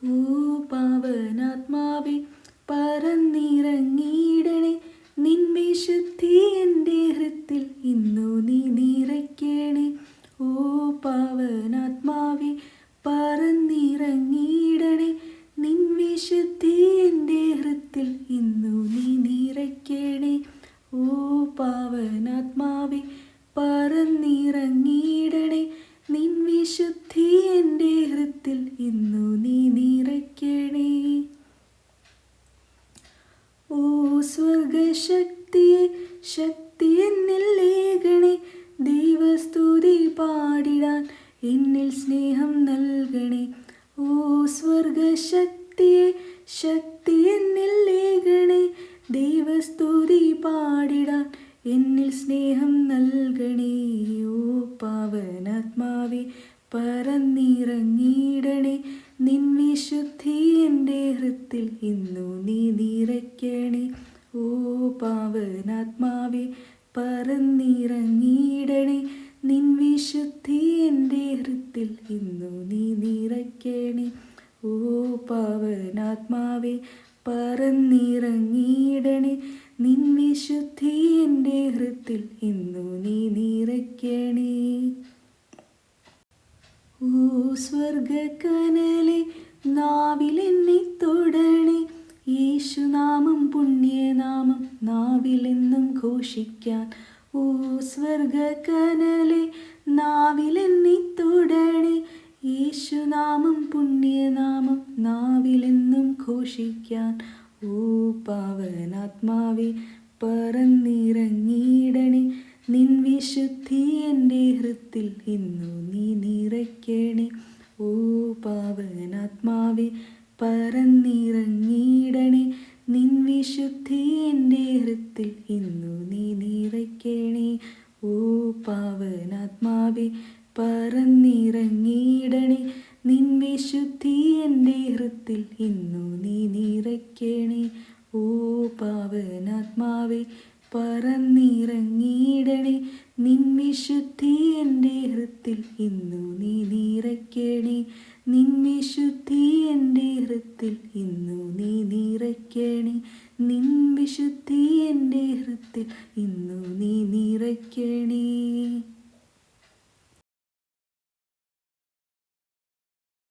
ഓ പാവനാത്മാവേ പറന്നിറങ്ങിയിടണേ, നിൻ വിശുദ്ധി എൻ്റെ ഹൃത്തിൽ ഇന്നു നീ നിറയ്ക്കണേ. ഓ പാവനാത്മാവേ പറന്നിറങ്ങിയിടണേ, നിൻ വിശുദ്ധി എൻ്റെ ഹൃത്തിൽ ഇന്നു നീ നിറയ്ക്കണേ. ഓ പാവനാത്മാവേ പറന്നിറങ്ങിയിടണേ, നിൻ വിശുദ്ധി എൻ്റെ ഹൃത്തിൽ ഇന്നു നീ നിറയ്ക്കണേ. ഓ സ്വർഗശക്തിയെ ശക്തി എന്നിൽ ഏകണേ, ദൈവസ്തുതി പാടിടാൻ എന്നിൽ സ്നേഹം നൽകണേ. ഓ സ്വർഗശക്തിയെ ശക്തി എന്നിൽ ഏകണേ, ദൈവസ്തുതി പാടിടാൻ എന്നിൽ സ്നേഹം നൽകണേ. ഓ പാവനാത്മാവേ പറന്നിറങ്ങിയിടണേ, നിൻ വിശുദ്ധി എൻ്റെ ഹൃത്തിൽ ഇന്നു നീ നിറയ്ക്കണേ. ഓ പാവനാത്മാവേ പറന്നിറങ്ങിയിടണേ, നിൻ വിശുദ്ധി എൻ്റെ ഹൃത്തിൽ ഇന്നു നീ നിറയ്ക്കണേ. ഓ പാവനാത്മാവേ പറന്നിറങ്ങിയിടണേ, നിൻ വിശുദ്ധി എൻ്റെ ഹൃത്തിൽ ഇന്നു നീ നിറയ്ക്കണേ. ഓ സ്വർഗക്കനലെ നാവിലെന്നെ തൊടണേ, യേശുനാമം പുണ്യനാമം നാവിലെന്നും ഘോഷിക്കാൻ. ഓ സ്വർഗക്കനലെ നാവിലെന്നെ തൊടണേ, യേശുനാമം പുണ്യനാമം നാവിലെന്നും ഘോഷിക്കാൻ. ഓ പാവനാത്മാവേ പറന്നിറങ്ങിയിടണേ, നിൻ വിശുദ്ധി എൻ്റെ ഹൃത്തിൽ ഇന്നു നീ നിറയ്ക്കണേ. ഓ പാവനാത്മാവേ പറന്നിറങ്ങിയിടണേ, നിൻ വിശുദ്ധി എൻ്റെ ഹൃത്തിൽ ഇന്നു നീ നിറയ്ക്കണേ. ഓ പാവനാത്മാവേ പറന്നിറങ്ങിയിടണേ, നിൻ വിശുദ്ധി എൻ്റെ ഹൃത്തിൽ ഇന്നു നീ നിറയ്ക്കണേ. ഓ പാവനാത്മാവേ പറന്നിറങ്ങിയിടണേ, നിൻ വിശുദ്ധി എൻ്റെ ഹൃത്തിൽ ഇന്നു നീ നിറയ്ക്കണേ. നിൻ വിശുദ്ധി എൻ്റെ ഹൃത്തിൽ ഇന്നു നീ നിറയ്ക്കണേ. നിൻ വിശുദ്ധി എൻ്റെ ഹൃത്തിൽ ഇന്നു നീ നിറയ്ക്കണേ.